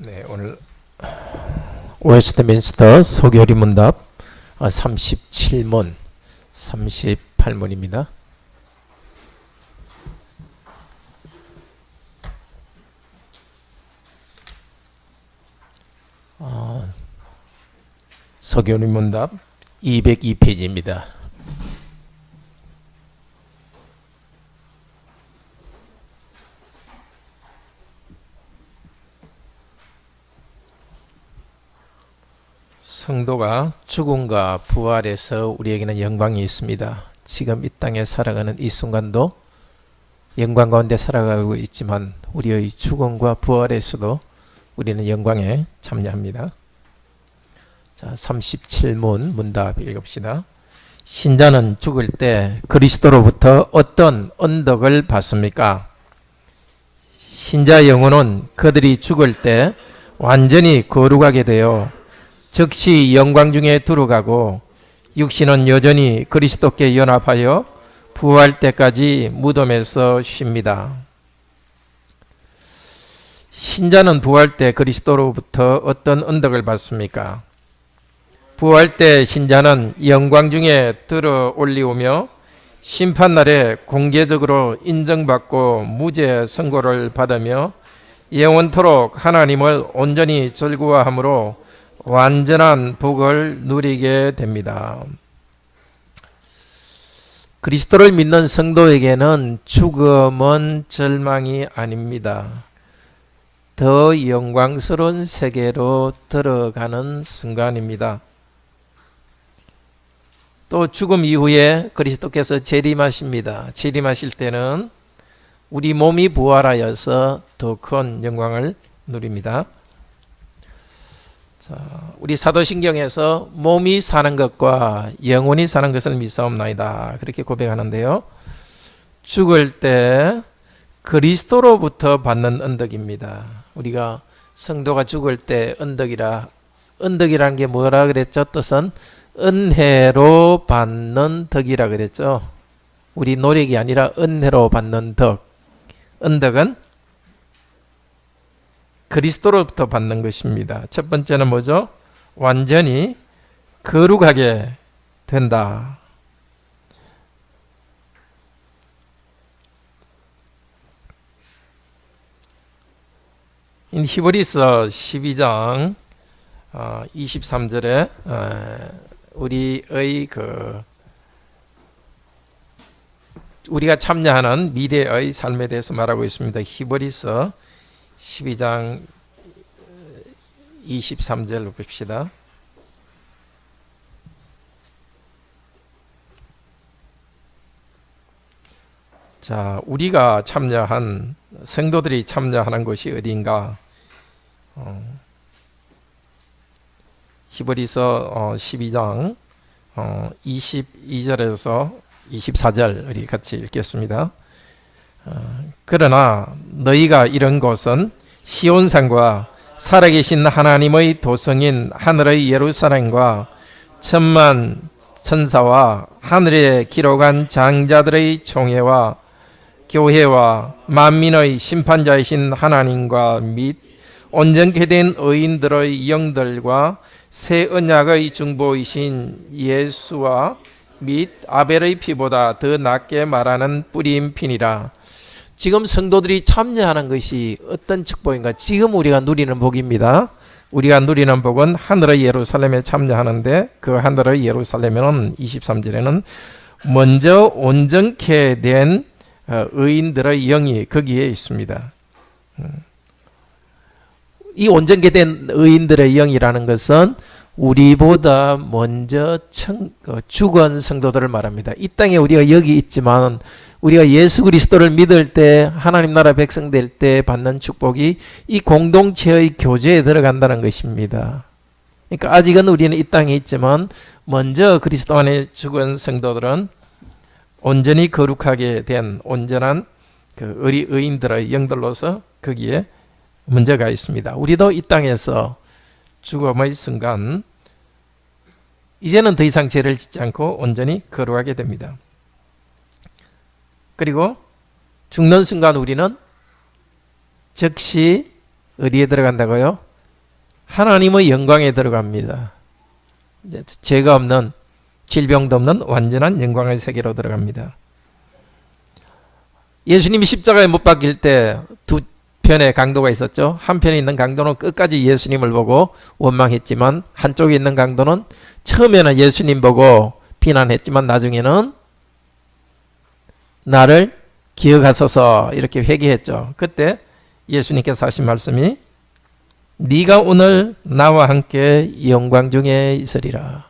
네, 오늘 웨스트민스터 소교리 문답 37문, 38문입니다. 소교리 문답 202페이지입니다. 성도가 죽음과 부활에서 우리에게는 영광이 있습니다. 지금 이 땅에 살아가는 이 순간도 영광 가운데 살아가고 있지만 우리의 죽음과 부활에서도 우리는 영광에 참여합니다. 자, 37문 문답 읽읍시다. 신자는 죽을 때 그리스도로부터 어떤 언덕을 받습니까? 신자 영혼은 그들이 죽을 때 완전히 거룩하게 되어 즉시 영광 중에 들어가고 육신은 여전히 그리스도께 연합하여 부활 때까지 무덤에서 쉽니다. 신자는 부활 때 그리스도로부터 어떤 언덕을 받습니까? 부활 때 신자는 영광 중에 들어 올리우며 심판날에 공개적으로 인정받고 무죄 선고를 받으며 영원토록 하나님을 온전히 즐거워함으로 완전한 복을 누리게 됩니다. 그리스도를 믿는 성도에게는 죽음은 절망이 아닙니다. 더 영광스러운 세계로 들어가는 순간입니다. 또 죽음 이후에 그리스도께서 재림하십니다. 재림하실 때는 우리 몸이 부활하여서 더 큰 영광을 누립니다. 자, 우리 사도신경에서 몸이 사는 것과 영혼이 사는 것을 믿사옵나이다 그렇게 고백하는데요. 죽을 때 그리스도로부터 받는 언덕입니다. 우리가 성도가 죽을 때 언덕이라는 게 뭐라 그랬죠? 뜻은 은혜로 받는 덕이라 그랬죠. 우리 노력이 아니라 은혜로 받는 덕. 언덕은 그리스도로부터 받는 것입니다. 첫 번째는 뭐죠? 완전히 거룩하게 된다. 히브리서 12장 23절에 우리가 참여하는 미래의 삶에 대해서 말하고 있습니다. 히브리서 12장 23절 봅시다. 자, 우리가 참여한 성도들이 참여하는 것이 어디인가? 히브리서 12장 22절에서 24절 우리 같이 읽겠습니다. 그러나 너희가 이런 곳은 시온산과 살아계신 하나님의 도성인 하늘의 예루살렘과 천만 천사와 하늘에 기록한 장자들의 총회와 교회와 만민의 심판자이신 하나님과 및 온전케 된 의인들의 영들과 새 언약의 중보이신 예수와 및 아벨의 피보다 더 낫게 말하는 뿌린 피니라. 지금 성도들이 참여하는 것이 어떤 축복인가? 지금 우리가 누리는 복입니다. 우리가 누리는 복은 하늘의 예루살렘에 참여하는데 그 하늘의 예루살렘에는 23절에는 먼저 온전케 된 의인들의 영이 거기에 있습니다. 이 온전케 된 의인들의 영이라는 것은 우리보다 먼저 죽은 성도들을 말합니다. 이 땅에 우리가 여기 있지만 우리가 예수 그리스도를 믿을 때 하나님 나라 백성 될 때 받는 축복이 이 공동체의 교제에 들어간다는 것입니다. 그러니까 아직은 우리는 이 땅에 있지만 먼저 그리스도 안에 죽은 성도들은 온전히 거룩하게 된 온전한 그 의인들의 영들로서 거기에 문제가 있습니다. 우리도 이 땅에서 죽음의 순간 이제는 더 이상 죄를 짓지 않고 온전히 거룩하게 됩니다. 그리고 죽는 순간 우리는 즉시 어디에 들어간다고요? 하나님의 영광에 들어갑니다. 이제 죄가 없는, 질병도 없는 완전한 영광의 세계로 들어갑니다. 예수님이 십자가에 못 박힐 때 두 편의 강도가 있었죠. 한편에 있는 강도는 끝까지 예수님을 보고 원망했지만, 한쪽에 있는 강도는 처음에는 예수님 보고 비난했지만 나중에는 나를 기억하소서 이렇게 회개했죠. 그때 예수님께서 하신 말씀이 네가 오늘 나와 함께 영광 중에 있으리라.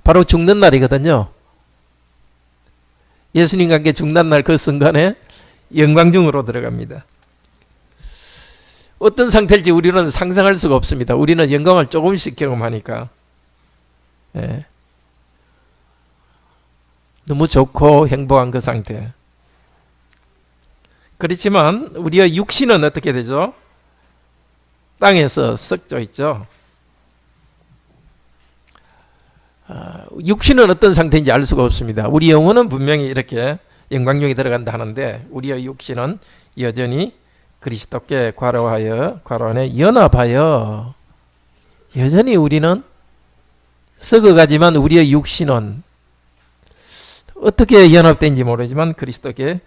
바로 죽는 날이거든요. 예수님과 함께 죽는 날 그 순간에 영광 중으로 들어갑니다. 어떤 상태일지 우리는 상상할 수가 없습니다. 우리는 영광을 조금씩 경험하니까. 예. 너무 좋고 행복한 그 상태. 그렇지만 우리의 육신은 어떻게 되죠? 땅에서 썩져 있죠. 육신은 어떤 상태인지 알 수가 없습니다. 우리 영혼은 분명히 이렇게 영광중에 들어간다 하는데, 우리의 육신은 여전히 그리스도께 괄호 안에 연합하여, 여전히 우리는 썩어가지만 우리의 육신은 어떻게 연합된지 모르지만 그리스도께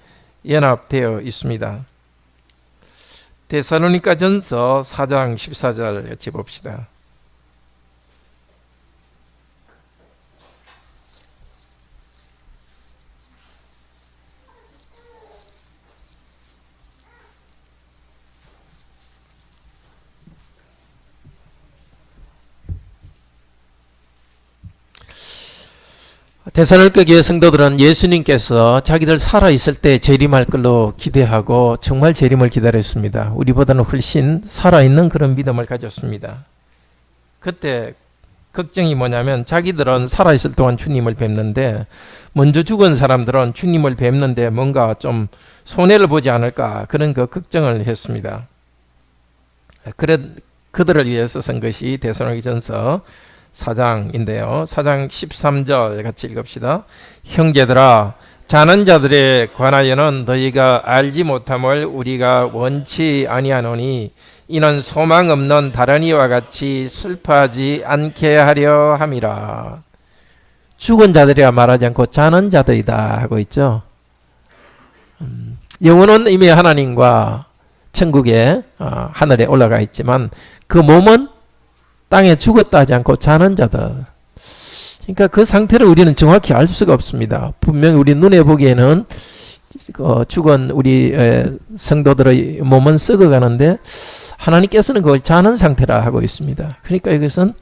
연합되어 있습니다. 데살로니가전서 4장 14절 같이 봅시다. 데살로니가 교회 성도들은 예수님께서 자기들 살아있을 때 재림할 걸로 기대하고 정말 재림을 기다렸습니다. 우리보다는 훨씬 살아있는 그런 믿음을 가졌습니다. 그때 걱정이 뭐냐면, 자기들은 살아있을 동안 주님을 뵙는데 먼저 죽은 사람들은 주님을 뵙는데 뭔가 좀 손해를 보지 않을까, 그런 그 걱정을 했습니다. 그래 그들을 위해서 쓴 것이 데살로니가전서 4장인데요. 4장 13절 같이 읽읍시다. 형제들아, 자는 자들에 관하여는 너희가 알지 못함을 우리가 원치 아니하노니 이는 소망 없는 다른 이와 같이 슬퍼하지 않게 하려 함이라. 죽은 자들이라 말하지 않고 자는 자들이다 하고 있죠. 영혼은 이미 하나님과 천국에 하늘에 올라가 있지만 그 몸은 땅에 죽었다 하지 않고 자는 자들. 그러니까 그 상태를 우리는 정확히 알 수가 없습니다. 분명히 우리 눈에 보기에는 죽은 우리 성도들의 몸은 썩어가는데 하나님께서는 그걸 자는 상태라 하고 있습니다. 그러니까 이것은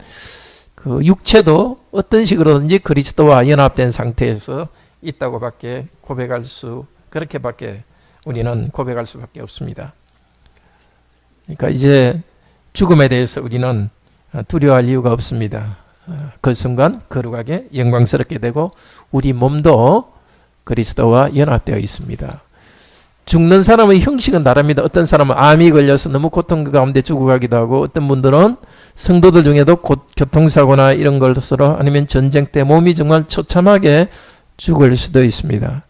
그 육체도 어떤 식으로든지 그리스도와 연합된 상태에서 있다고밖에 그렇게밖에 우리는 고백할 수밖에 없습니다. 그러니까 이제 죽음에 대해서 우리는 두려워할 이유가 없습니다. 그 순간 거룩하게 영광스럽게 되고 우리 몸도 그리스도와 연합되어 있습니다. 죽는 사람의 형식은 다릅니다. 어떤 사람은 암이 걸려서 너무 고통 가운데 죽어가기도 하고, 어떤 분들은 성도들 중에도 교통사고나 이런 것으로, 아니면 전쟁 때 몸이 정말 처참하게 죽을 수도 있습니다.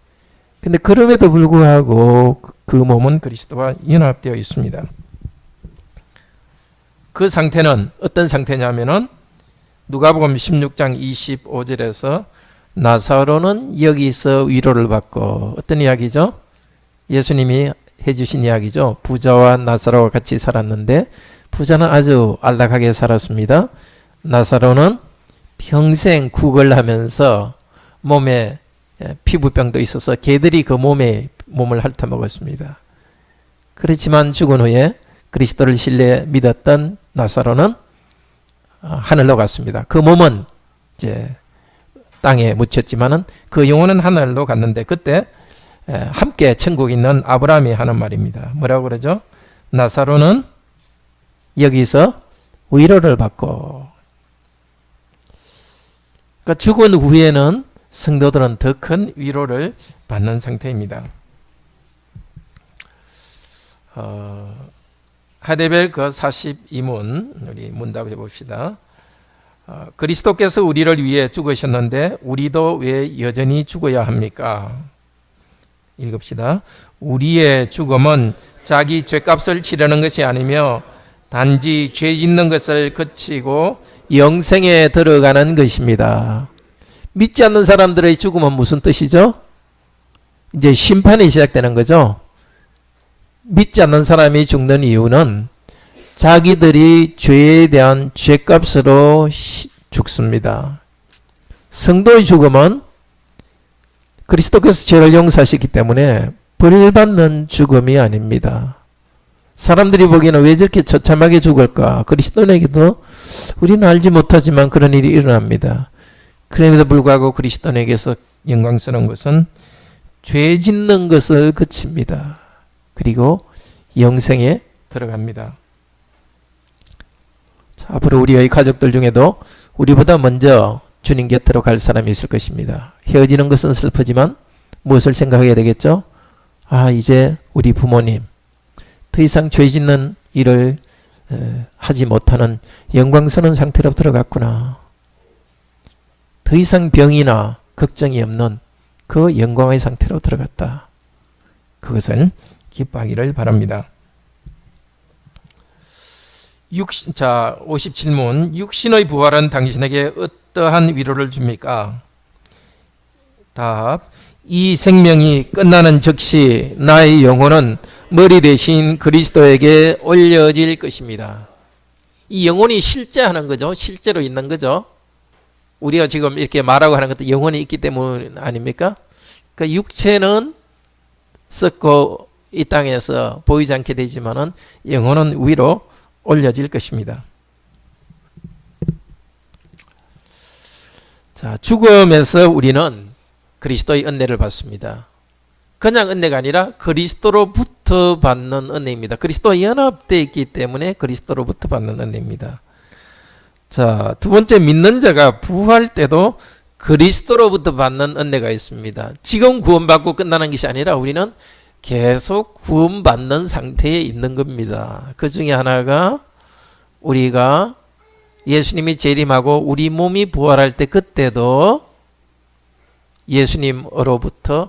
근데 그럼에도 불구하고 그 몸은 그리스도와 연합되어 있습니다. 그 상태는 어떤 상태냐면은 누가복음 16장 25절에서 나사로는 여기서 위로를 받고, 어떤 이야기죠? 예수님이 해주신 이야기죠. 부자와 나사로가 같이 살았는데 부자는 아주 안락하게 살았습니다. 나사로는 평생 구걸하면서 몸에 피부병도 있어서 개들이 그 몸을 핥아먹었습니다. 그렇지만 죽은 후에 그리스도를 신뢰 믿었던 나사로는 하늘로 갔습니다. 그 몸은 이제 땅에 묻혔지만은 그 영혼은 하늘로 갔는데, 그때 함께 천국에 있는 아브라함이 하는 말입니다. 뭐라고 그러죠? 나사로는 여기서 위로를 받고. 그러니까 죽은 후에는 성도들은 더 큰 위로를 받는 상태입니다. 하데벨 그 42문 우리 문답해 봅시다. 그리스도께서 우리를 위해 죽으셨는데 우리도 왜 여전히 죽어야 합니까? 읽읍시다. 우리의 죽음은 자기 죄값을 치르는 것이 아니며 단지 죄 짓는 것을 그치고 영생에 들어가는 것입니다. 믿지 않는 사람들의 죽음은 무슨 뜻이죠? 이제 심판이 시작되는 거죠. 믿지 않는 사람이 죽는 이유는 자기들이 죄에 대한 죄값으로 죽습니다. 성도의 죽음은 그리스도께서 죄를 용서하셨기 때문에 벌받는 죽음이 아닙니다. 사람들이 보기에는 왜 저렇게 처참하게 죽을까? 그리스도인에게도 우리는 알지 못하지만 그런 일이 일어납니다. 그럼에도 불구하고 그리스도인에게서 영광스러운 것은 죄 짓는 것을 그칩니다. 그리고 영생에 들어갑니다. 자, 앞으로 우리의 가족들 중에도 우리보다 먼저 주님 곁으로 갈 사람이 있을 것입니다. 헤어지는 것은 슬프지만 무엇을 생각하게 되겠죠? 아, 이제 우리 부모님 더 이상 죄 짓는 일을 하지 못하는 영광스러운 상태로 들어갔구나. 더 이상 병이나 걱정이 없는 그 영광의 상태로 들어갔다. 그것을 기뻐하기를 바랍니다. 57문. 육신의 부활은 당신에게 어떠한 위로를 줍니까? 답. 이 생명이 끝나는 즉시 나의 영혼은 머리 대신 그리스도에게 올려질 것입니다. 이 영혼이 실제 하는 거죠. 실제로 있는 거죠. 우리가 지금 이렇게 말하고 하는 것도 영혼이 있기 때문 아닙니까? 그러니까 육체는 썩고 이 땅에서 보이지 않게 되지만은 영혼은 위로 올려질 것입니다. 자, 죽음에서 우리는 그리스도의 은혜를 받습니다. 그냥 은혜가 아니라 그리스도로부터 받는 은혜입니다. 그리스도와 연합되어 있기 때문에 그리스도로부터 받는 은혜입니다. 자, 두 번째, 믿는 자가 부활 때도 그리스도로부터 받는 은혜가 있습니다. 지금 구원받고 끝나는 것이 아니라 우리는 계속 구원받는 상태에 있는 겁니다. 그 중에 하나가 우리가 예수님이 재림하고 우리 몸이 부활할 때 그때도 예수님으로부터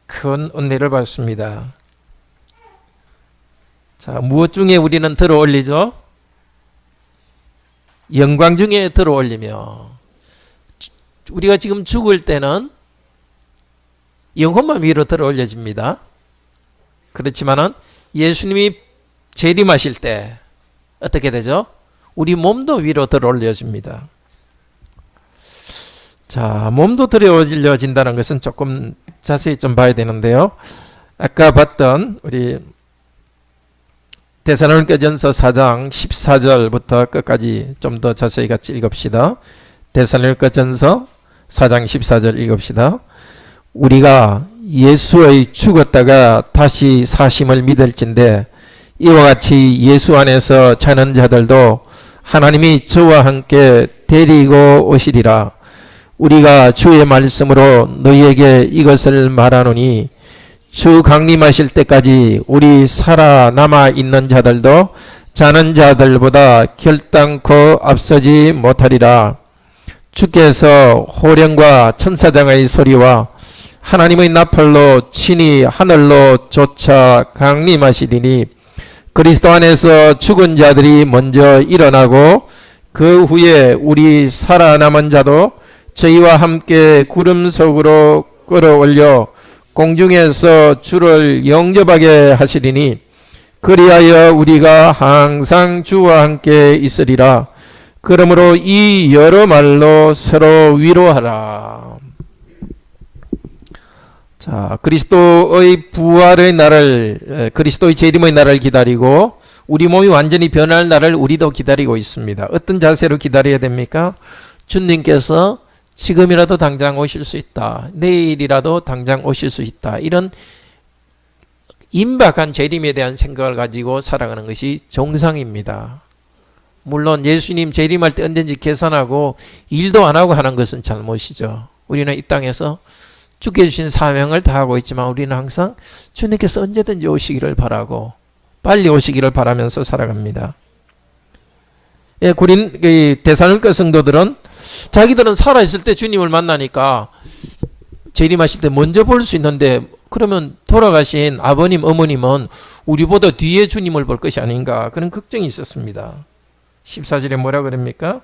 큰 은혜를 받습니다. 자, 무엇 중에 우리는 들어 올리죠? 영광 중에 들어 올리며, 우리가 지금 죽을 때는 영혼만 위로 들어 올려집니다. 그렇지만은 예수님이 재림하실 때 어떻게 되죠? 우리 몸도 위로 들어 올려집니다. 자, 몸도 들어 올려진다는 것은 조금 자세히 좀 봐야 되는데요. 아까 봤던 우리 데살로니가전서 4장 14절부터 끝까지 좀 더 자세히 같이 읽읍시다. 데살로니가전서 4장 14절 읽읍시다. 우리가 예수의 죽었다가 다시 사심을 믿을진대 이와 같이 예수 안에서 자는 자들도 하나님이 저와 함께 데리고 오시리라. 우리가 주의 말씀으로 너희에게 이것을 말하노니 주 강림하실 때까지 우리 살아남아 있는 자들도 자는 자들보다 결단코 앞서지 못하리라. 주께서 호령과 천사장의 소리와 하나님의 나팔로 친히 하늘로 쫓아 강림하시리니 그리스도 안에서 죽은 자들이 먼저 일어나고 그 후에 우리 살아남은 자도 저희와 함께 구름 속으로 끌어올려 공중에서 주를 영접하게 하시리니 그리하여 우리가 항상 주와 함께 있으리라. 그러므로 이 여러 말로 서로 위로하라. 자, 그리스도의 부활의 날을, 그리스도의 재림의 날을 기다리고 우리 몸이 완전히 변할 날을 우리도 기다리고 있습니다. 어떤 자세로 기다려야 됩니까? 주님께서 지금이라도 당장 오실 수 있다. 내일이라도 당장 오실 수 있다. 이런 임박한 재림에 대한 생각을 가지고 살아가는 것이 정상입니다. 물론 예수님 재림할 때 언제든지 계산하고 일도 안 하고 하는 것은 잘못이죠. 우리는 이 땅에서 주께 주신 사명을 다하고 있지만 우리는 항상 주님께서 언제든지 오시기를 바라고 빨리 오시기를 바라면서 살아갑니다. 예, 데살로니가 성도들은 자기들은 살아있을 때 주님을 만나니까 재림하실 때 먼저 볼 수 있는데, 그러면 돌아가신 아버님, 어머님은 우리보다 뒤에 주님을 볼 것이 아닌가, 그런 걱정이 있었습니다. 14절에 뭐라 그럽니까?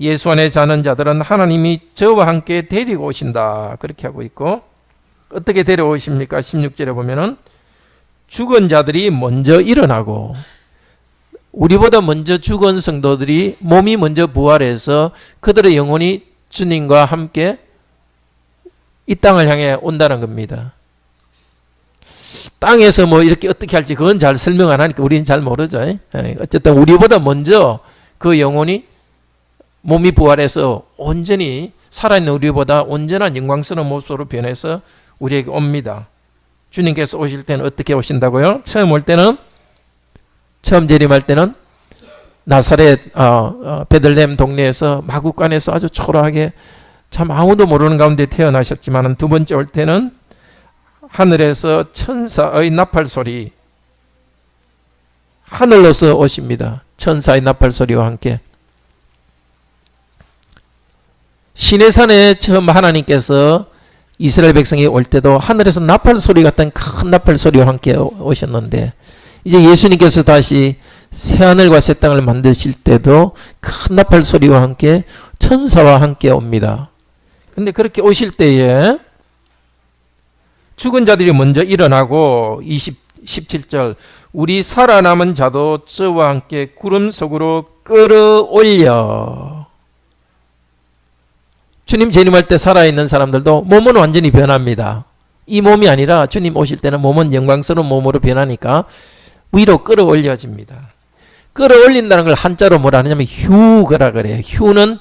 예수 안에 자는 자들은 하나님이 저와 함께 데리고 오신다, 그렇게 하고 있고, 어떻게 데려오십니까? 16절에 보면은 죽은 자들이 먼저 일어나고, 우리보다 먼저 죽은 성도들이 몸이 먼저 부활해서 그들의 영혼이 주님과 함께 이 땅을 향해 온다는 겁니다. 땅에서 뭐 이렇게 어떻게 할지 그건 잘 설명 안 하니까 우리는 잘 모르죠. 어쨌든 우리보다 먼저 그 영혼이 몸이 부활해서 온전히 살아있는 우리보다 온전한 영광스러운 모습으로 변해서 우리에게 옵니다. 주님께서 오실 때는 어떻게 오신다고요? 처음 올 때는, 처음 재림할 때는 나사렛 베들레헴 동네에서 마구간에서 아주 초라하게 참 아무도 모르는 가운데 태어나셨지만, 두 번째 올 때는 하늘에서 천사의 나팔 소리, 하늘로서 오십니다. 천사의 나팔 소리와 함께. 시내산에 처음 하나님께서 이스라엘 백성이 올 때도 하늘에서 나팔 소리 같은 큰 나팔 소리와 함께 오셨는데, 이제 예수님께서 다시 새하늘과 새 땅을 만드실 때도 큰 나팔 소리와 함께 천사와 함께 옵니다. 근데 그렇게 오실 때에 죽은 자들이 먼저 일어나고, 17절 우리 살아남은 자도 저와 함께 구름 속으로 끌어올려. 주님 재림할 때 살아있는 사람들도 몸은 완전히 변합니다. 이 몸이 아니라 주님 오실 때는 몸은 영광스러운 몸으로 변하니까 위로 끌어올려집니다. 끌어올린다는 걸 한자로 뭐라 하냐면 휴거라 그래요. 휴는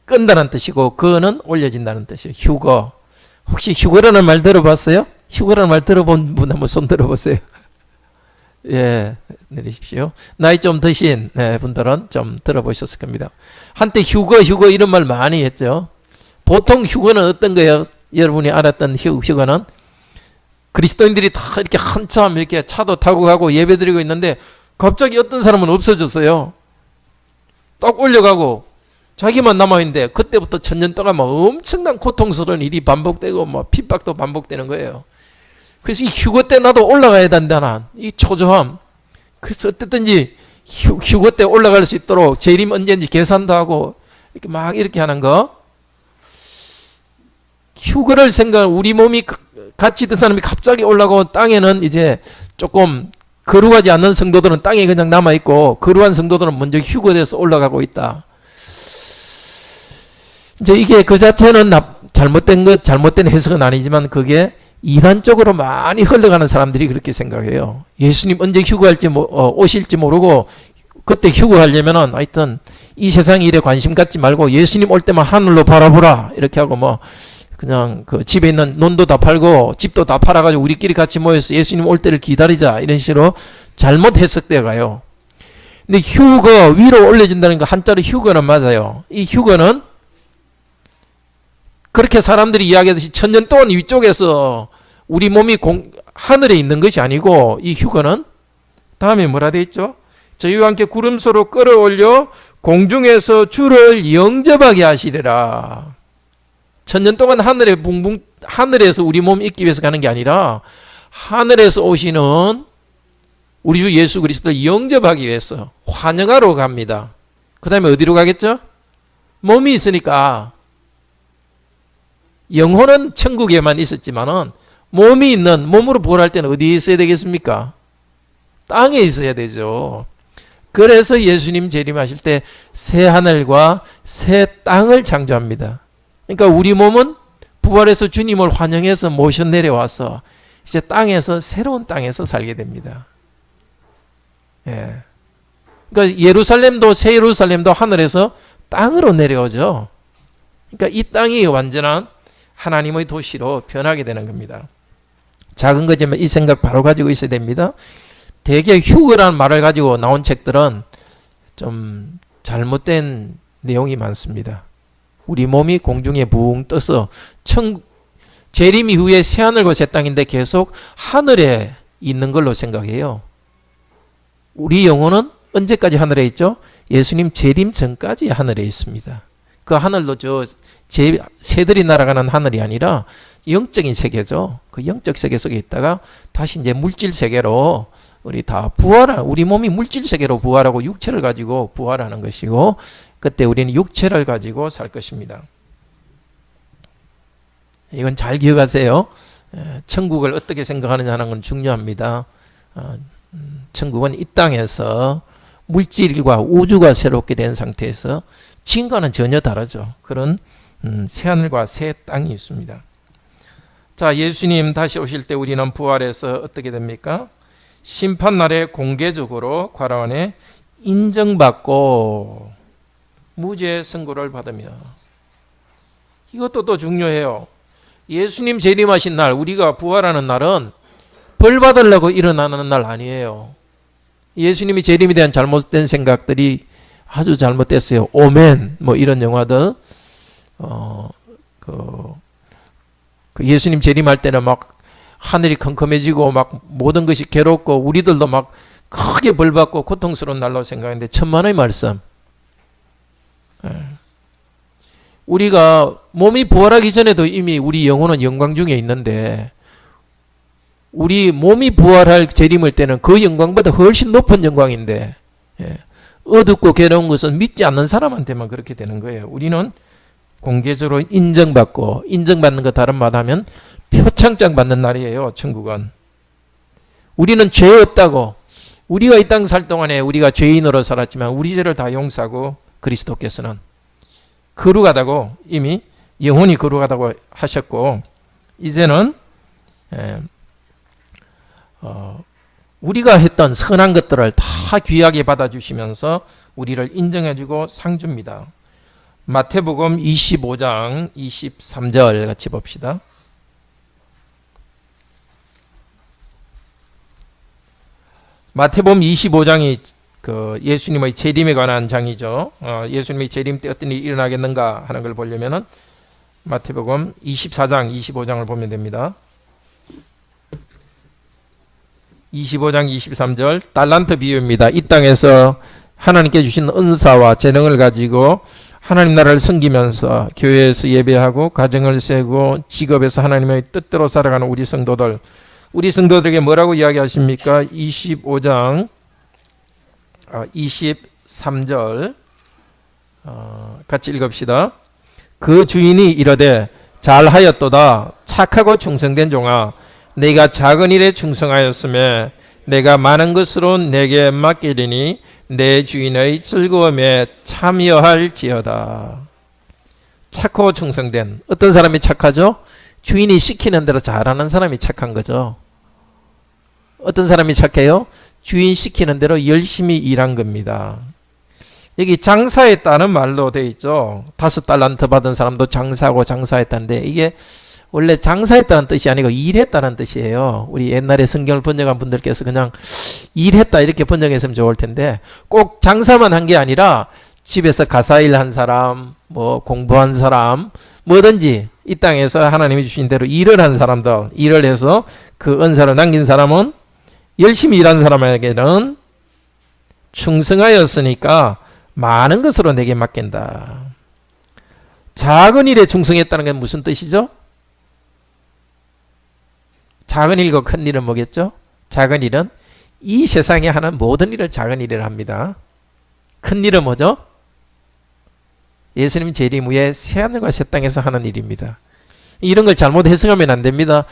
끈다는 뜻이고 거는 올려진다는 뜻이에요. 휴거. 혹시 휴거라는 말 들어봤어요? 휴거라는 말 들어본 분 한번 손 들어보세요. 예, 내리십시오. 나이 좀 드신 분들은 좀 들어보셨을 겁니다. 한때 휴거 이런 말 많이 했죠. 보통 휴거는 어떤 거예요? 여러분이 알았던 휴거는 그리스도인들이 다 이렇게 한참 이렇게 차도 타고 가고 예배드리고 있는데 갑자기 어떤 사람은 없어졌어요. 딱 올려가고 자기만 남아있는데, 그때부터 천년 동안 막 엄청난 고통스러운 일이 반복되고 막 핍박도 반복되는 거예요. 그래서 이 휴거 때 나도 올라가야 된다는 이 초조함. 그래서 어쨌든지 휴거 때 올라갈 수 있도록 재림 언제인지 계산도 하고 이렇게 막 이렇게 하는 거. 휴거를 우리 몸이 같이 있던 사람이 갑자기 올라가고, 땅에는 이제 조금 거룩하지 않는 성도들은 땅에 그냥 남아있고, 거룩한 성도들은 먼저 휴거돼서 올라가고 있다. 이제 이게 그 자체는 잘못된 해석은 아니지만, 그게 이단적으로 많이 흘러가는 사람들이 그렇게 생각해요. 예수님 언제 휴거할지 오실지 모르고 그때 휴거하려면은 하여튼 이 세상 일에 관심 갖지 말고 예수님 올 때만 하늘로 바라보라, 이렇게 하고 뭐 그냥 그 집에 있는 논도 다 팔고 집도 다 팔아가지고 우리끼리 같이 모여서 예수님 올 때를 기다리자, 이런 식으로 잘못 해석되어 가요. 근데 휴거, 위로 올려진다는 거 한자로 휴거는 맞아요. 이 휴거는 그렇게 사람들이 이야기하듯이 천년 동안 위쪽에서 우리 몸이 하늘에 있는 것이 아니고, 이 휴거는 다음에 뭐라 되어 있죠? 저희와 함께 구름소로 끌어올려 공중에서 주를 영접하게 하시리라. 천년 동안 하늘에서 우리 몸 있기 위해서 가는 게 아니라 하늘에서 오시는 우리 주 예수 그리스도를 영접하기 위해서 환영하러 갑니다. 그 다음에 어디로 가겠죠? 몸이 있으니까. 영혼은 천국에만 있었지만은 몸으로 부활할 때는 어디에 있어야 되겠습니까? 땅에 있어야 되죠. 그래서 예수님 재림하실 때 새 하늘과 새 땅을 창조합니다. 그러니까 우리 몸은 부활해서 주님을 환영해서 모셔 내려와서 이제 새로운 땅에서 살게 됩니다. 예. 그러니까 새 예루살렘도 하늘에서 땅으로 내려오죠. 그러니까 이 땅이 완전한 하나님의 도시로 변하게 되는 겁니다. 작은 거지만 이 생각 바로 가지고 있어야 됩니다. 대개 휴거라는 말을 가지고 나온 책들은 좀 잘못된 내용이 많습니다. 우리 몸이 공중에 붕 떠서 재림 이후에 새하늘과 새 땅인데 계속 하늘에 있는 걸로 생각해요. 우리 영혼은 언제까지 하늘에 있죠? 예수님 재림 전까지 하늘에 있습니다. 그 하늘도 제 새들이 날아가는 하늘이 아니라 영적인 세계죠. 그 영적 세계 속에 있다가 다시 이제 물질 세계로 우리 다 우리 몸이 물질 세계로 부활하고 육체를 가지고 부활하는 것이고, 그때 우리는 육체를 가지고 살 것입니다. 이건 잘 기억하세요. 천국을 어떻게 생각하느냐 하는 건 중요합니다. 천국은 이 땅에서 물질과 우주가 새롭게 된 상태에서 지금과는 전혀 다르죠. 그런 새하늘과 새 땅이 있습니다. 자, 예수님 다시 오실 때 우리는 부활해서 어떻게 됩니까? 심판날에 공개적으로 관원에 인정받고 무죄 선고를 받으며, 이것도 또 중요해요. 예수님 재림하신 날, 우리가 부활하는 날은 벌 받으려고 일어나는 날 아니에요. 예수님이 재림에 대한 잘못된 생각들이 아주 잘못됐어요. 오멘 뭐 이런 영화들, 그 예수님 재림할 때는 막 하늘이 컴컴해지고 막 모든 것이 괴롭고 우리들도 막 크게 벌받고 고통스러운 날로 생각했는데, 천만의 말씀. 우리가 몸이 부활하기 전에도 이미 우리 영혼은 영광 중에 있는데, 우리 몸이 부활할 재림을 때는 그 영광보다 훨씬 높은 영광인데, 어둡고 괴로운 것은 믿지 않는 사람한테만 그렇게 되는 거예요. 우리는 공개적으로 인정받고, 인정받는 거 다른 말 하면 표창장 받는 날이에요. 천국은. 우리는 죄 없다고, 우리가 이 땅 살 동안에 우리가 죄인으로 살았지만 우리 죄를 다 용서하고 그리스도께서는 거룩하다고, 이미 영혼이 거룩하다고 하셨고, 이제는 우리가 했던 선한 것들을 다 귀하게 받아주시면서 우리를 인정해주고 상 줍니다. 마태복음 25장 23절 같이 봅시다. 마태복음 25장이 그 예수님의 재림에 관한 장이죠. 예수님의 재림 때 어떤 일이 일어나겠는가 하는 걸 보려면은 마태복음 24장 25장을 보면 됩니다. 25장 23절 달란트 비유입니다. 이 땅에서 하나님께 주신 은사와 재능을 가지고 하나님 나라를 섬기면서 교회에서 예배하고 가정을 세우고 직업에서 하나님의 뜻대로 살아가는 우리 성도들에게 뭐라고 이야기하십니까? 25장 23절 같이 읽읍시다. 그 주인이 이르되 잘하였도다 착하고 충성된 종아, 내가 작은 일에 충성하였으며 내가 많은 것으로 내게 맡기리니 내 주인의 즐거움에 참여할지어다. 착하고 충성된, 어떤 사람이 착하죠? 주인이 시키는 대로 잘하는 사람이 착한 거죠. 어떤 사람이 착해요? 주인 시키는 대로 열심히 일한 겁니다. 여기 장사했다는 말로 되어 있죠. 5달란트 받은 사람도 장사하고 장사했다는데, 이게 원래 장사했다는 뜻이 아니고 일했다는 뜻이에요. 우리 옛날에 성경을 번역한 분들께서 그냥 일했다 이렇게 번역했으면 좋을 텐데, 꼭 장사만 한 게 아니라 집에서 가사일 한 사람, 뭐 공부한 사람, 뭐든지 이 땅에서 하나님이 주신 대로 일을 한 사람들, 일을 해서 그 은사를 남긴 사람은, 열심히 일한 사람에게는 충성하였으니까 많은 것으로 내게 맡긴다. 작은 일에 충성했다는 건 무슨 뜻이죠? 작은 일과 큰 일은 뭐겠죠? 작은 일은 이 세상에 하는 모든 일을 작은 일이라 합니다. 큰 일은 뭐죠? 예수님 재림 후에 새하늘과 새 땅에서 하는 일입니다. 이런 걸 잘못 해석하면 안 됩니다.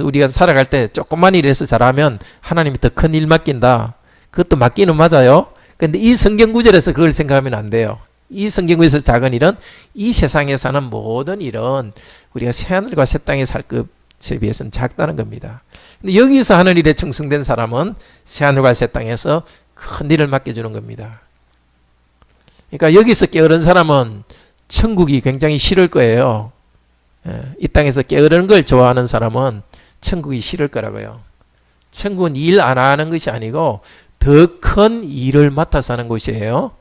우리가 살아갈 때 조금만 일해서 잘하면 하나님이 더 큰 일 맡긴다. 그것도 맞기는 맞아요. 근데 이 성경 구절에서 그걸 생각하면 안 돼요. 이 성경 구절에서 작은 일은 이 세상에 사는 모든 일은 우리가 새하늘과 새 땅에 살 것에 비해서는 작다는 겁니다. 근데 여기서 하는 일에 충성된 사람은 새하늘과 새 땅에서 큰 일을 맡겨주는 겁니다. 그러니까 여기서 게으른 사람은 천국이 굉장히 싫을 거예요. 이 땅에서 게으른 걸 좋아하는 사람은 천국이 싫을 거라고요. 천국은 일 안 하는 것이 아니고 더 큰 일을 맡아서 하는 곳이에요.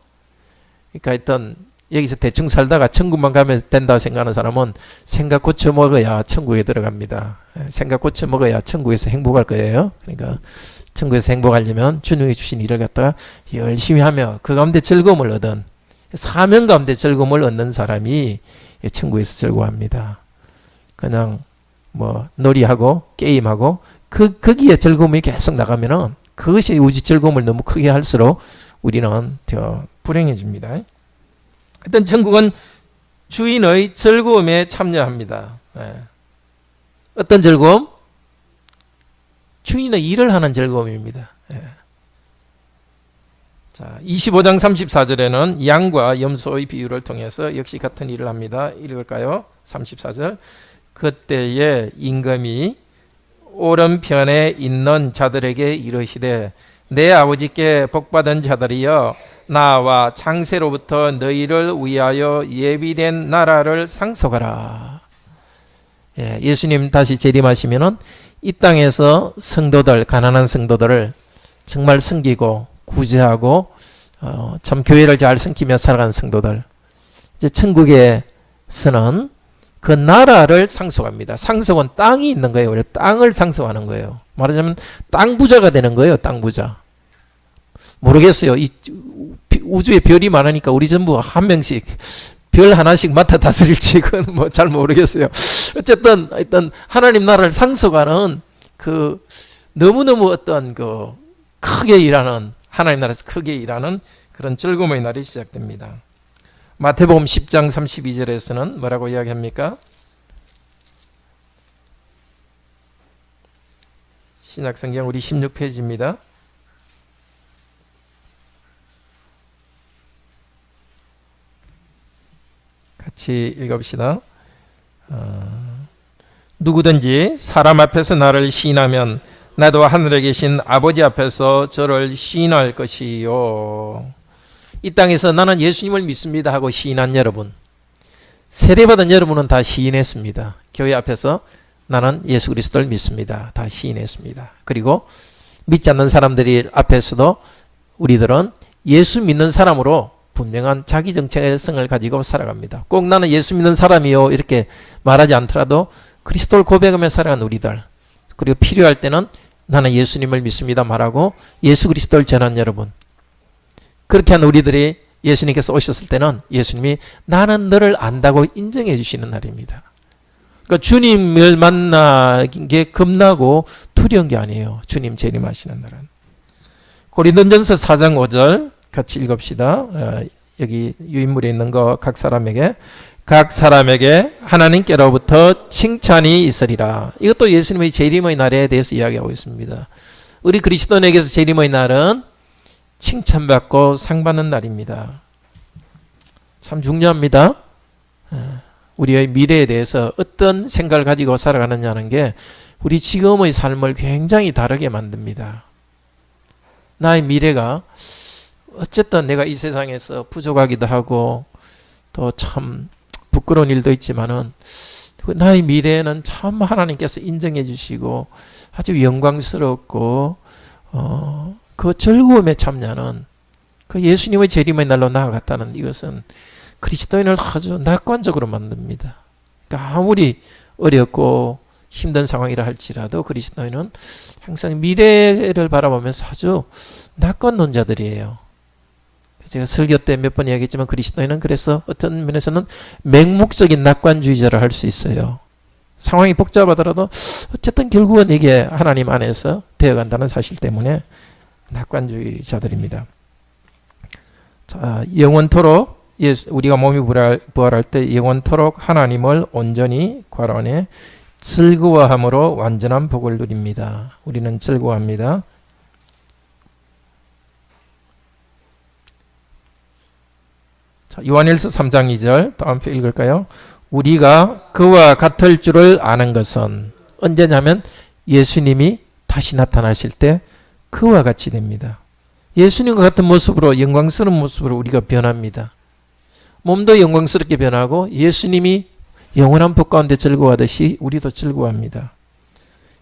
그러니까 일단 여기서 대충 살다가 천국만 가면 된다고 생각하는 사람은 생각 고쳐 먹어야 천국에 들어갑니다. 생각 고쳐 먹어야 천국에서 행복할 거예요. 그러니까 천국에서 행복하려면 주님이 주신 일을 갖다가 열심히 하며 그 가운데 즐거움을 얻은, 사명 가운데 즐거움을 얻는 사람이 천국에서 즐거워합니다. 그냥 뭐 놀이하고 게임하고 거기에 즐거움이 계속 나가면은 그것이 우리 즐거움을 너무 크게 할수록 우리는 더 불행해집니다. 일단 천국은 주인의 즐거움에 참여합니다. 어떤 즐거움? 주인의 일을 하는 즐거움입니다. 자, 25장 34절에는 양과 염소의 비유를 통해서 역시 같은 일을 합니다. 읽을까요? 34절. 그때에 임금이 오른편에 있는 자들에게 이르시되 내 아버지께 복받은 자들이여 나와 창세로부터 너희를 위하여 예비된 나라를 상속하라. 예수님 다시 재림하시면은 이 땅에서 성도들, 가난한 성도들을 정말 섬기고 구제하고 참 교회를 잘 섬기며 살아가는 성도들, 이제 천국에서는 그 나라를 상속합니다. 상속은 땅이 있는 거예요. 원래 땅을 상속하는 거예요. 말하자면 땅 부자가 되는 거예요. 땅 부자. 모르겠어요. 이 우주에 별이 많으니까 우리 전부 한 명씩 별 하나씩 맡아 다스릴지 그건 뭐 잘 모르겠어요. 어쨌든 일단 하나님 나라를 상속하는 그 너무너무 어떤 그 크게 일하는 하나님 나라에서 크게 일하는 그런 즐거움의 날이 시작됩니다. 마태복음 10장 32절에서는 뭐라고 이야기합니까? 신약성경 우리 16페이지입니다. 같이 읽어봅시다. 누구든지 사람 앞에서 나를 시인하면 나도 하늘에 계신 아버지 앞에서 저를 시인할 것이요. 이 땅에서 나는 예수님을 믿습니다 하고 시인한 여러분, 세례받은 여러분은 다 시인했습니다. 교회 앞에서 나는 예수 그리스도를 믿습니다. 다 시인했습니다. 그리고 믿지 않는 사람들이 앞에서도 우리들은 예수 믿는 사람으로 분명한 자기 정체성을 가지고 살아갑니다. 꼭 나는 예수 믿는 사람이요 이렇게 말하지 않더라도 그리스도를 고백하며 살아가는 우리들, 그리고 필요할 때는 나는 예수님을 믿습니다 말하고 예수 그리스도를 전한 여러분, 그렇게 한 우리들이 예수님께서 오셨을 때는 예수님이 나는 너를 안다고 인정해 주시는 날입니다. 그러니까 주님을 만나는 게 겁나고 두려운 게 아니에요. 주님 재림하시는 날은. 고린도전서 4장 5절 같이 읽읍시다. 여기 유인물에 있는 거 각 사람에게 하나님께로부터 칭찬이 있으리라. 이것도 예수님의 재림의 날에 대해서 이야기하고 있습니다. 우리 그리스도인에게서 재림의 날은 칭찬받고 상받는 날입니다. 참 중요합니다. 우리의 미래에 대해서 어떤 생각을 가지고 살아가느냐는 게 우리 지금의 삶을 굉장히 다르게 만듭니다. 나의 미래가 어쨌든 내가 이 세상에서 부족하기도 하고 또 참 부끄러운 일도 있지만은 나의 미래는 참 하나님께서 인정해 주시고 아주 영광스럽고 그 즐거움에 참여하는 그 예수님의 재림의 날로 나아갔다는 이것은 그리스도인을 아주 낙관적으로 만듭니다. 그러니까 아무리 어렵고 힘든 상황이라 할지라도 그리스도인은 항상 미래를 바라보면서 아주 낙관론자들이에요. 제가 설교 때 몇 번 이야기했지만 그리스도인은 그래서 어떤 면에서는 맹목적인 낙관주의자를 할 수 있어요. 상황이 복잡하더라도 어쨌든 결국은 이게 하나님 안에서 되어간다는 사실 때문에 낙관주의자들입니다. 자, 영원토록 우리가 몸이 부활할 때 영원토록 하나님을 온전히 관원해 즐거워함으로 완전한 복을 누립니다. 우리는 즐거워합니다. 자, 요한일서 3장 2절 다음 표 읽을까요? 우리가 그와 같을 줄을 아는 것은 언제냐면 예수님이 다시 나타나실 때 그와 같이 됩니다. 예수님과 같은 모습으로 영광스러운 모습으로 우리가 변합니다. 몸도 영광스럽게 변하고 예수님이 영원한 복 가운데 즐거워하듯이 우리도 즐거워합니다.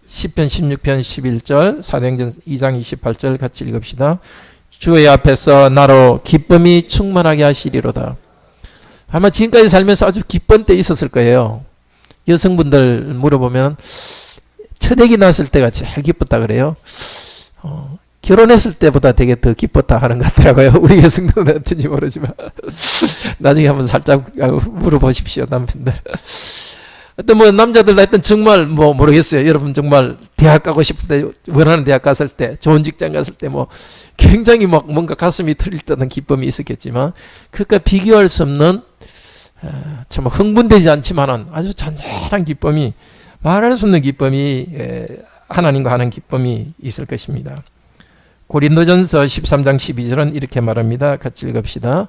10편 16편 11절 사도행전 2장 28절 같이 읽읍시다. 주의 앞에서 나로 기쁨이 충만하게 하시리로다. 아마 지금까지 살면서 아주 기쁜 때 있었을 거예요. 여성분들 물어보면 첫애기 낳았을 때가 제일 기뻤다 그래요. 결혼했을 때보다 되게 더 기뻤다 하는 것 같더라고요. 우리 여성들은 어떤지 모르지만 나중에 한번 살짝 물어보십시오, 남편들. 어떤 뭐 남자들 하여튼 정말 뭐 모르겠어요. 여러분 정말 대학 가고 싶을 때, 원하는 대학 갔을 때, 좋은 직장 갔을 때 뭐 굉장히 막 뭔가 가슴이 터질 듯한 기쁨이 있었겠지만, 그러니까 비교할 수 없는 참 흥분되지 않지만은 아주 잔잔한 기쁨이, 말할 수 없는 기쁨이, 하나님과 하는 기쁨이 있을 것입니다. 고린도전서 13장 12절은 이렇게 말합니다. 같이 읽읍시다.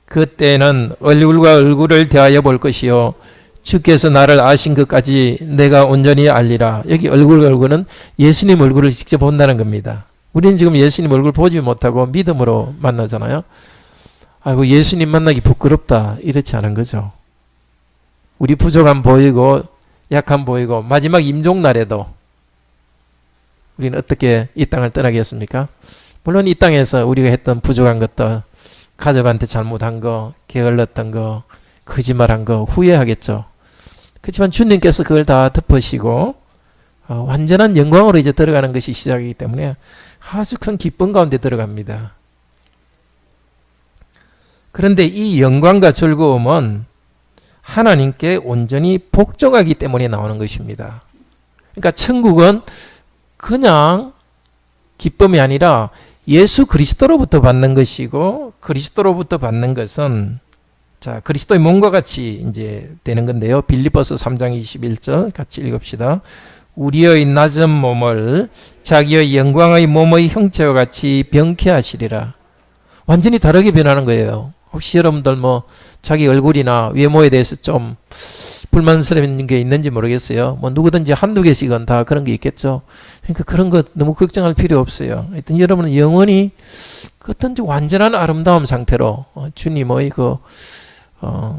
그때는 얼굴과 얼굴을 대하여 볼 것이요 주께서 나를 아신 것까지 내가 온전히 알리라. 여기 얼굴과 얼굴은 예수님 얼굴을 직접 본다는 겁니다. 우리는 지금 예수님 얼굴 보지 못하고 믿음으로 만나잖아요. 아이고 예수님 만나기 부끄럽다, 이렇지 않은 거죠. 우리 부족함 보이고 약함 보이고 마지막 임종날에도 우리는 어떻게 이 땅을 떠나겠습니까? 물론 이 땅에서 우리가 했던 부족한 것들, 가족한테 잘못한 거, 게을렀던 거, 거짓말한 거 후회하겠죠. 그렇지만 주님께서 그걸 다 덮으시고 완전한 영광으로 이제 들어가는 것이 시작이기 때문에 아주 큰 기쁨 가운데 들어갑니다. 그런데 이 영광과 즐거움은 하나님께 온전히 복종하기 때문에 나오는 것입니다. 그러니까 천국은 그냥 기쁨이 아니라 예수 그리스도로부터 받는 것이고, 그리스도로부터 받는 것은 자, 그리스도의 몸과 같이 이제 되는 건데요. 빌립보서 3장 21절 같이 읽읍시다. 우리의 낮은 몸을 자기의 영광의 몸의 형체와 같이 병케하시리라. 완전히 다르게 변하는 거예요. 혹시 여러분들 뭐 자기 얼굴이나 외모에 대해서 좀 불만스러운 게 있는지 모르겠어요. 뭐 누구든지 한두 개씩은 다 그런 게 있겠죠. 그러니까 그런 거 너무 걱정할 필요 없어요. 하여튼 여러분은 영원히 어떤지 완전한 아름다움 상태로 주님의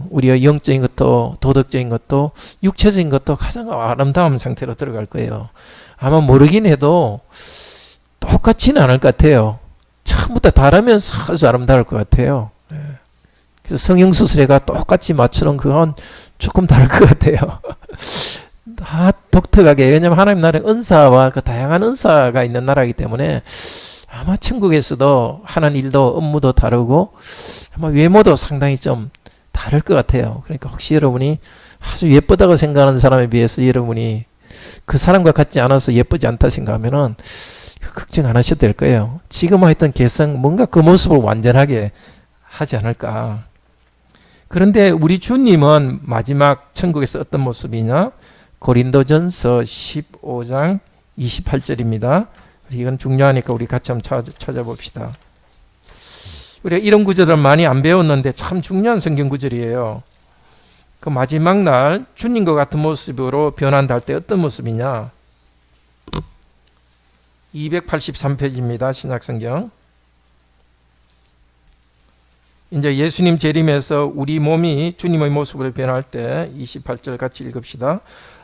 우리의 영적인 것도 도덕적인 것도 육체적인 것도 가장 아름다운 상태로 들어갈 거예요. 아마 모르긴 해도 똑같지는 않을 것 같아요. 처음부터 다르면서 아주 아름다울 것 같아요. 그래서 성형수술에가 똑같이 맞추는 그건 조금 다를 것 같아요. 다 독특하게. 왜냐하면 하나님 나라의 은사와 그 다양한 은사가 있는 나라이기 때문에 아마 천국에서도 하는 일도 업무도 다르고 아마 외모도 상당히 좀 다를 것 같아요. 그러니까 혹시 여러분이 아주 예쁘다고 생각하는 사람에 비해서 여러분이 그 사람과 같지 않아서 예쁘지 않다 생각하면은 걱정 안 하셔도 될 거예요. 지금 하였던 개성 뭔가 그 모습을 완전하게 하지 않을까. 그런데 우리 주님은 마지막 천국에서 어떤 모습이냐? 고린도전서 15장 28절입니다. 이건 중요하니까 우리 같이 한번 찾아봅시다. 우리가 이런 구절을 많이 안 배웠는데 참 중요한 성경 구절이에요. 그 마지막 날 주님과 같은 모습으로 변한다 할 때 어떤 모습이냐? 283페이지입니다. 신약성경. 이제 예수님 재림에서 우리 몸이 주님의 모습으로 변할 때 28절 같이 읽읍시다.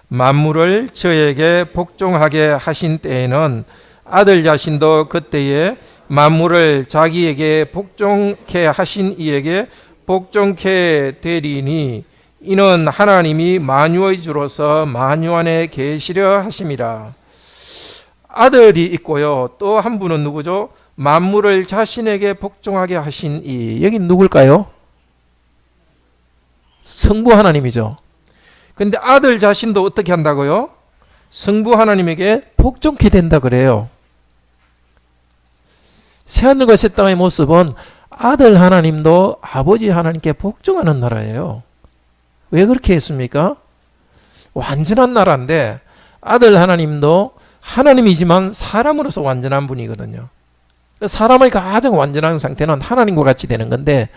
만물을 저에게 복종하게 하신 때에는 아들 자신도 그때에 만물을 자기에게 복종케 하신 이에게 복종케 되리니 이는 하나님이 만유의 주로서 만유 안에 계시려 하심이라. 아들이 있고요. 또 한 분은 누구죠? 만물을 자신에게 복종하게 하신 이. 여기 누굴까요? 성부 하나님이죠. 근데 아들 자신도 어떻게 한다고요? 성부 하나님에게 복종케 된다 그래요. 새하늘과 새 땅의 모습은 아들 하나님도 아버지 하나님께 복종하는 나라예요. 왜 그렇게 했습니까? 완전한 나라인데 아들 하나님도 하나님이지만 사람으로서 완전한 분이거든요. 사람의 가장 완전한 상태는 하나님과 같이 되는 건데,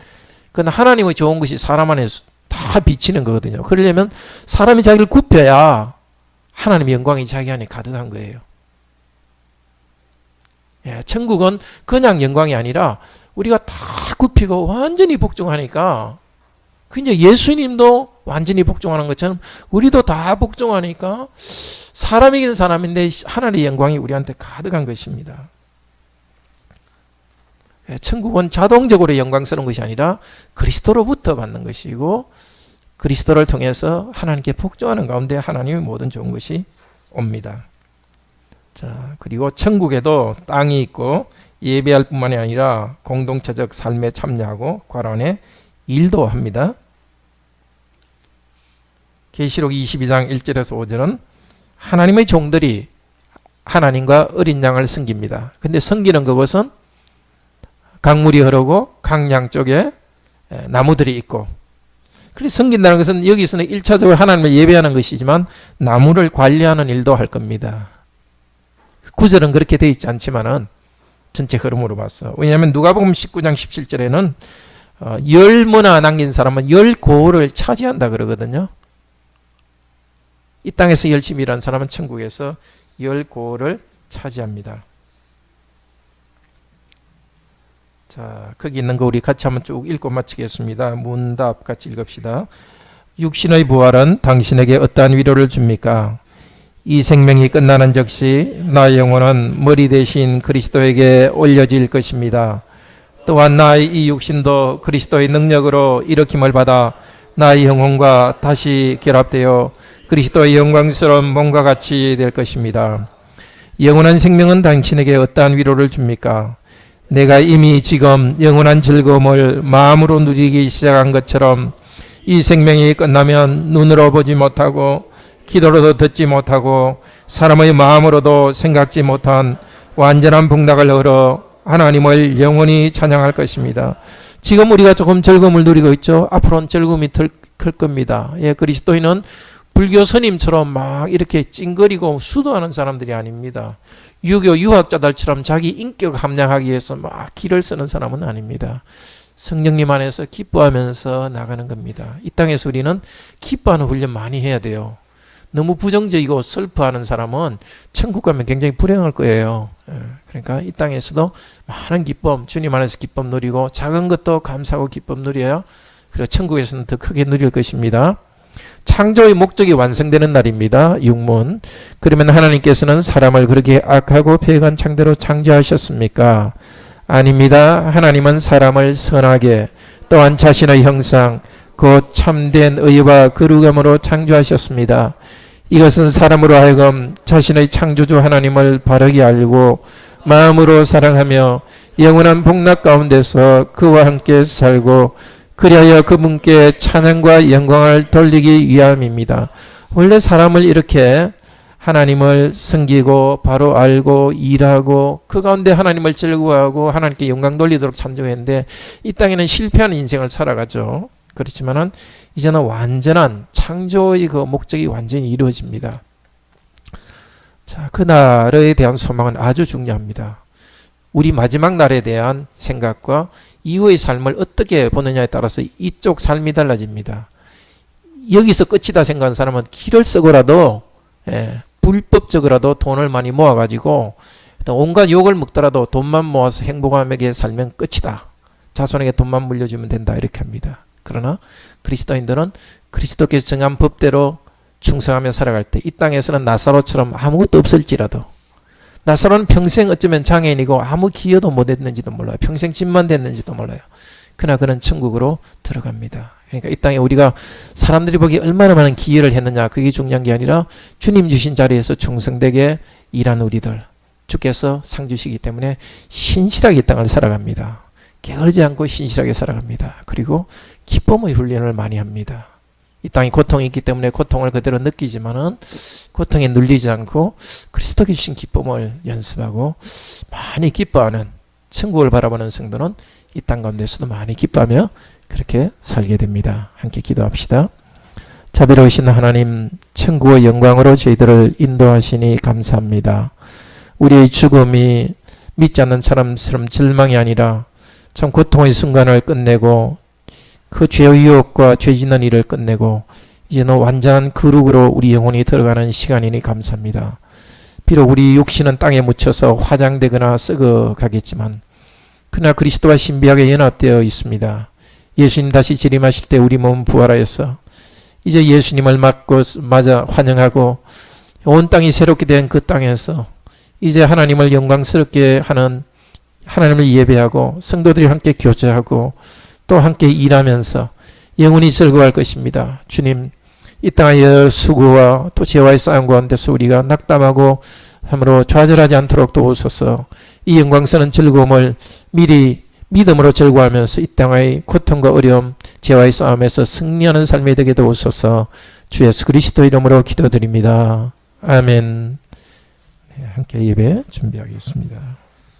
그건 하나님의 좋은 것이 사람 안에 다 비치는 거거든요. 그러려면 사람이 자기를 굽혀야 하나님의 영광이 자기 안에 가득한 거예요. 예, 천국은 그냥 영광이 아니라 우리가 다 굽히고 완전히 복종하니까, 그 이제 예수님도 완전히 복종하는 것처럼 우리도 다 복종하니까 사람이긴 사람인데 하나님의 영광이 우리한테 가득한 것입니다. 천국은 자동적으로 영광스러운 것이 아니라 그리스도로부터 받는 것이고, 그리스도를 통해서 하나님께 복종하는 가운데 하나님의 모든 좋은 것이 옵니다. 자, 그리고 천국에도 땅이 있고 예배할 뿐만이 아니라 공동체적 삶에 참여하고 관원의 일도 합니다. 계시록 22장 1절에서 5절은 하나님의 종들이 하나님과 어린 양을 섬깁니다. 근데 섬기는 그곳은 강물이 흐르고 강 양쪽에 나무들이 있고, 그래서 섬긴다는 것은 여기서는 1차적으로 하나님을 예배하는 것이지만 나무를 관리하는 일도 할 겁니다. 구절은 그렇게 되어 있지 않지만은 전체 흐름으로 봤어. 왜냐하면 누가복음 19장 17절에는 10문화 남긴 사람은 10고를 차지한다 그러거든요. 이 땅에서 열심히 일한 사람은 천국에서 10고를 차지합니다. 자, 거기 있는 거 우리 같이 한번 쭉 읽고 마치겠습니다. 문답 같이 읽읍시다. 육신의 부활은 당신에게 어떠한 위로를 줍니까? 이 생명이 끝나는 즉시 나의 영혼은 머리 대신 그리스도에게 올려질 것입니다. 또한 나의 이 육신도 그리스도의 능력으로 일으킴을 받아 나의 영혼과 다시 결합되어 그리스도의 영광스러운 몸과 같이 될 것입니다. 영원한 생명은 당신에게 어떠한 위로를 줍니까? 내가 이미 지금 영원한 즐거움을 마음으로 누리기 시작한 것처럼 이 생명이 끝나면 눈으로 보지 못하고 귀로도 듣지 못하고 사람의 마음으로도 생각지 못한 완전한 복락을 얻어 하나님을 영원히 찬양할 것입니다. 지금 우리가 조금 즐거움을 누리고 있죠. 앞으로는 즐거움이 클 겁니다. 예, 그리스도인은 불교 스님처럼 막 이렇게 찡거리고 수도하는 사람들이 아닙니다. 유교 유학자들처럼 자기 인격 함량하기 위해서 막 길을 쓰는 사람은 아닙니다. 성령님 안에서 기뻐하면서 나가는 겁니다. 이 땅에서 우리는 기뻐하는 훈련 많이 해야 돼요. 너무 부정적이고 슬퍼하는 사람은 천국 가면 굉장히 불행할 거예요. 그러니까 이 땅에서도 많은 기쁨, 주님 안에서 기쁨 누리고 작은 것도 감사하고 기쁨 누려요. 그리고 천국에서는 더 크게 누릴 것입니다. 창조의 목적이 완성되는 날입니다. 6문. 그러면 하나님께서는 사람을 그렇게 악하고 폐역한 창대로 창조하셨습니까? 아닙니다. 하나님은 사람을 선하게 또한 자신의 형상 곧 참된 의와 거룩함으로 창조하셨습니다. 이것은 사람으로 하여금 자신의 창조주 하나님을 바르게 알고 마음으로 사랑하며 영원한 복락 가운데서 그와 함께 살고 그리하여 그분께 찬양과 영광을 돌리기 위함입니다. 원래 사람을 이렇게 하나님을 섬기고 바로 알고 일하고 그 가운데 하나님을 즐거워하고 하나님께 영광 돌리도록 창조했는데 이 땅에는 실패하는 인생을 살아가죠. 그렇지만은 이제는 완전한 창조의 그 목적이 완전히 이루어집니다. 자, 그날에 대한 소망은 아주 중요합니다. 우리 마지막 날에 대한 생각과 이후의 삶을 어떻게 보느냐에 따라서 이쪽 삶이 달라집니다. 여기서 끝이다 생각하는 사람은 길을 쓰고라도 불법적으로라도 돈을 많이 모아가지고 온갖 욕을 먹더라도 돈만 모아서 행복하게 살면 끝이다. 자손에게 돈만 물려주면 된다 이렇게 합니다. 그러나 그리스도인들은 그리스도께서 정한 법대로 충성하며 살아갈 때 이 땅에서는 나사로처럼 아무것도 없을지라도, 나사로는 평생 어쩌면 장애인이고 아무 기여도 못했는지도 몰라요. 평생 집만 됐는지도 몰라요. 그러나 그는 천국으로 들어갑니다. 그러니까 이 땅에 우리가 사람들이 보기에 얼마나 많은 기여를 했느냐 그게 중요한 게 아니라 주님 주신 자리에서 충성되게 일한 우리들, 주께서 상 주시기 때문에 신실하게 이 땅을 살아갑니다. 게으르지 않고 신실하게 살아갑니다. 그리고 기쁨의 훈련을 많이 합니다. 이 땅에 고통이 있기 때문에 고통을 그대로 느끼지만은 고통에 눌리지 않고 그리스도께 주신 기쁨을 연습하고 많이 기뻐하는, 천국을 바라보는 성도는 이 땅 가운데서도 많이 기뻐하며 그렇게 살게 됩니다. 함께 기도합시다. 자비로우신 하나님, 천국의 영광으로 저희들을 인도하시니 감사합니다. 우리의 죽음이 믿지 않는 사람처럼 절망이 아니라 참 고통의 순간을 끝내고 그 죄의 유혹과 죄 짓는 일을 끝내고 이제는 완전한 거룩으로 우리 영혼이 들어가는 시간이니 감사합니다. 비록 우리 육신은 땅에 묻혀서 화장되거나 썩어가겠지만 그러나 그리스도와 신비하게 연합되어 있습니다. 예수님 다시 재림하실 때 우리 몸 부활하여서 이제 예수님을 맞아 환영하고 온 땅이 새롭게 된 그 땅에서 이제 하나님을 영광스럽게 하는, 하나님을 예배하고 성도들이 함께 교제하고 또 함께 일하면서 영원히 즐거워할 것입니다. 주님, 이 땅의 수고와 또 죄와의 싸움 가운데서 우리가 낙담하고 참으로 좌절하지 않도록 도우소서. 이 영광스러운 즐거움을 미리 믿음으로 즐거워하면서 이 땅의 고통과 어려움, 죄와의 싸움에서 승리하는 삶이 되게 도우소서. 주 예수 그리스도 이름으로 기도드립니다. 아멘. 함께 예배 준비하겠습니다.